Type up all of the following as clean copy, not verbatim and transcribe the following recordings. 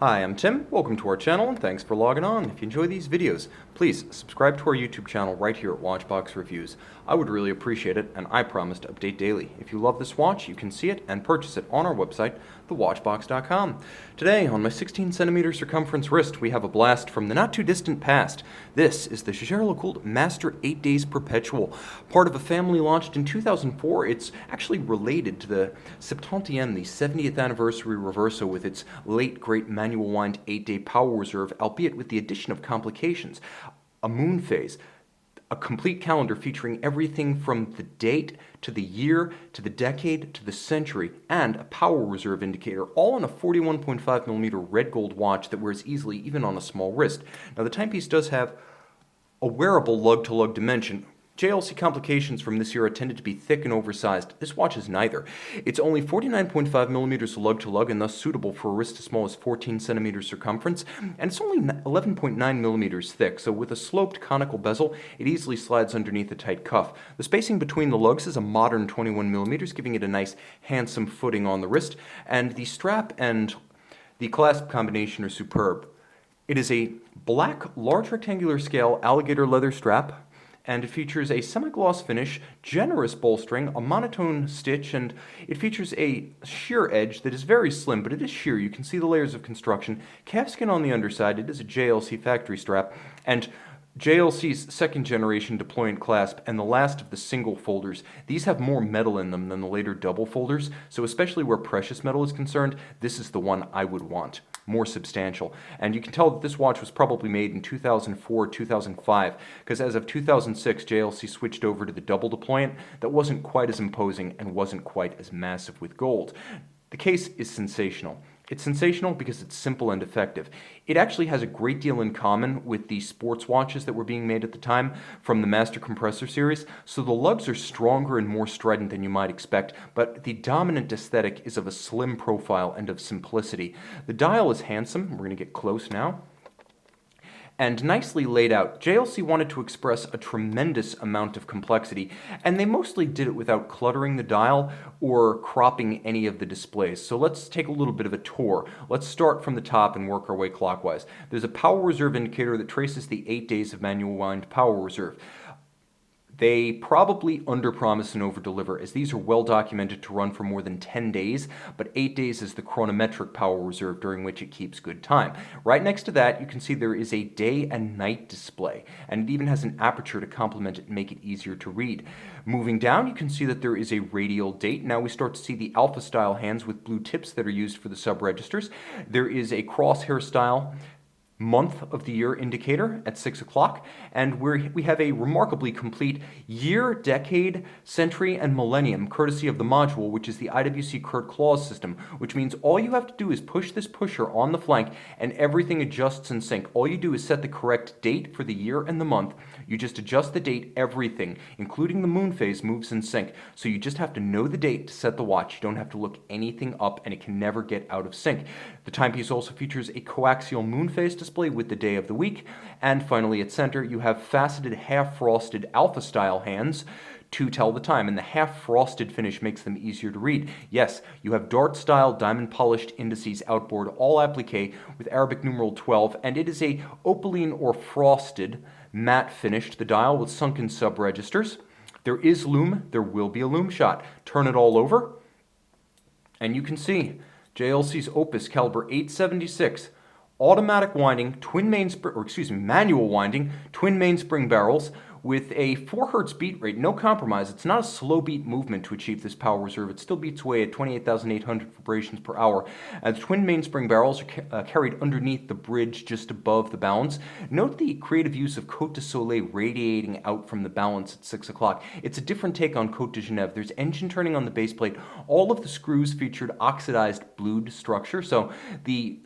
Hi, I'm Tim. Welcome to our channel and thanks for logging on. If you enjoy these videos, please subscribe to our YouTube channel right here at Watchbox Reviews. I would really appreciate it, and I promise to update daily. If you love this watch, you can see it and purchase it on our website, thewatchbox.com. Today, on my 16cm circumference wrist, we have a blast from the not-too-distant past. This is the Jaeger LeCoultre Master 8 Days Perpetual. Part of a family launched in 2004, it's actually related to the Septentième, the 70th anniversary reverso with its late great manual wind 8-day power reserve, albeit with the addition of complications, a moon phase, a complete calendar featuring everything from the date to the year to the decade to the century, and a power reserve indicator, all on a 41.5mm red gold watch that wears easily even on a small wrist. Now the timepiece does have a wearable lug-to-lug dimension. JLC complications from this era tended to be thick and oversized. This watch is neither. It's only 49.5mm lug-to-lug and thus suitable for a wrist as small as 14cm circumference, and it's only 11.9mm thick, so with a sloped conical bezel, it easily slides underneath a tight cuff. The spacing between the lugs is a modern 21mm, giving it a nice, handsome footing on the wrist, and the strap and the clasp combination are superb. It is a black, large rectangular scale alligator leather strap, and it features a semi-gloss finish, generous bolstering, a monotone stitch, and it features a sheer edge that is very slim, but it is sheer. You can see the layers of construction. Calfskin on the underside. It is a JLC factory strap, and JLC's second generation deployant clasp and the last of the single folders. These have more metal in them than the later double folders, so especially where precious metal is concerned, this is the one I would want. More substantial. And you can tell that this watch was probably made in 2004, 2005, because as of 2006, JLC switched over to the double deployant that wasn't quite as imposing and wasn't quite as massive with gold. The case is sensational. It's sensational because it's simple and effective. It actually has a great deal in common with the sports watches that were being made at the time from the Master Compressor series, so the lugs are stronger and more strident than you might expect, but the dominant aesthetic is of a slim profile and of simplicity. The dial is handsome. We're going to get close now. And nicely laid out. JLC wanted to express a tremendous amount of complexity, and they mostly did it without cluttering the dial or cropping any of the displays. So let's take a little bit of a tour. Let's start from the top and work our way clockwise. There's a power reserve indicator that traces the 8 days of manual wind power reserve. They probably underpromise and overdeliver, as these are well documented to run for more than 10 days, but 8 days is the chronometric power reserve during which it keeps good time. Right next to that, you can see there is a day and night display, and it even has an aperture to complement it and make it easier to read. Moving down, you can see that there is a radial date. Now we start to see the alpha style hands with blue tips that are used for the sub-registers. There is a crosshair style month of the year indicator at 6 o'clock, and we have a remarkably complete year, decade, century, and millennium, courtesy of the module, which is the IWC Kurt Claus system, which means all you have to do is push this pusher on the flank and everything adjusts in sync. All you do is set the correct date for the year and the month. You just adjust the date, everything, including the moon phase, moves in sync. So you just have to know the date to set the watch. You don't have to look anything up, and it can never get out of sync. The timepiece also features a coaxial moon phase display with the day of the week, and finally at center you have faceted half-frosted alpha-style hands to tell the time, and the half-frosted finish makes them easier to read. Yes, you have dart-style diamond-polished indices outboard, all applique with Arabic numeral 12, and it is a opaline or frosted matte finish to the dial with sunken sub-registers. There is lume, there will be a lume shot. Turn it all over, and you can see JLC's Opus caliber 876, automatic winding, manual winding, twin mainspring barrels with a 4 Hz beat rate, no compromise. It's not a slow beat movement to achieve this power reserve. It still beats away at 28,800 vibrations per hour. The twin mainspring barrels are carried underneath the bridge just above the balance. Note the creative use of Côte de Soleil radiating out from the balance at 6 o'clock. It's a different take on Côte de Genève. There's engine turning on the base plate. All of the screws featured oxidized blued structure, so the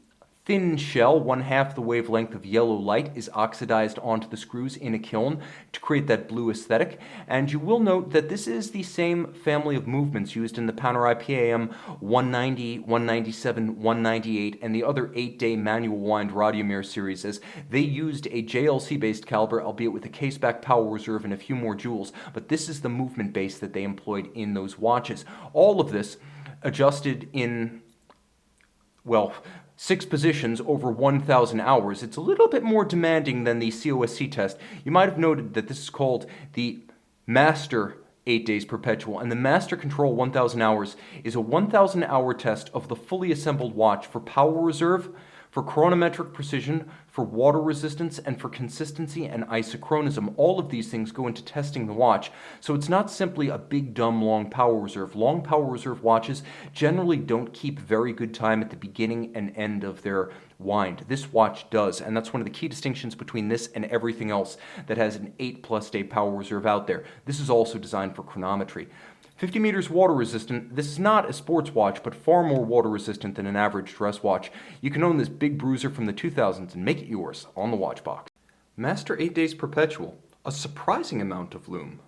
thin shell, 1/2 the wavelength of yellow light, is oxidized onto the screws in a kiln to create that blue aesthetic. And you will note that this is the same family of movements used in the Panerai PAM 190, 197, 198, and the other 8-day manual wind Radiomir series, as they used a JLC-based caliber, albeit with a caseback power reserve and a few more jewels. But this is the movement base that they employed in those watches. All of this adjusted in, well, 6 positions over 1,000 hours. It's a little bit more demanding than the COSC test. You might have noted that this is called the Master 8 Days Perpetual, and the Master Control 1,000 Hours is a 1,000 hour test of the fully assembled watch for power reserve, for chronometric precision, for water resistance, and for consistency and isochronism. All of these things go into testing the watch, so it's not simply a big, dumb, long power reserve. Long power reserve watches generally don't keep very good time at the beginning and end of their wind. This watch does, and that's one of the key distinctions between this and everything else that has an 8+ day power reserve out there. This is also designed for chronometry. 50 meters water resistant. This is not a sports watch, but far more water resistant than an average dress watch. You can own this big bruiser from the 2000s and make it yours on the watch box. Master 8 Days Perpetual. A surprising amount of lume.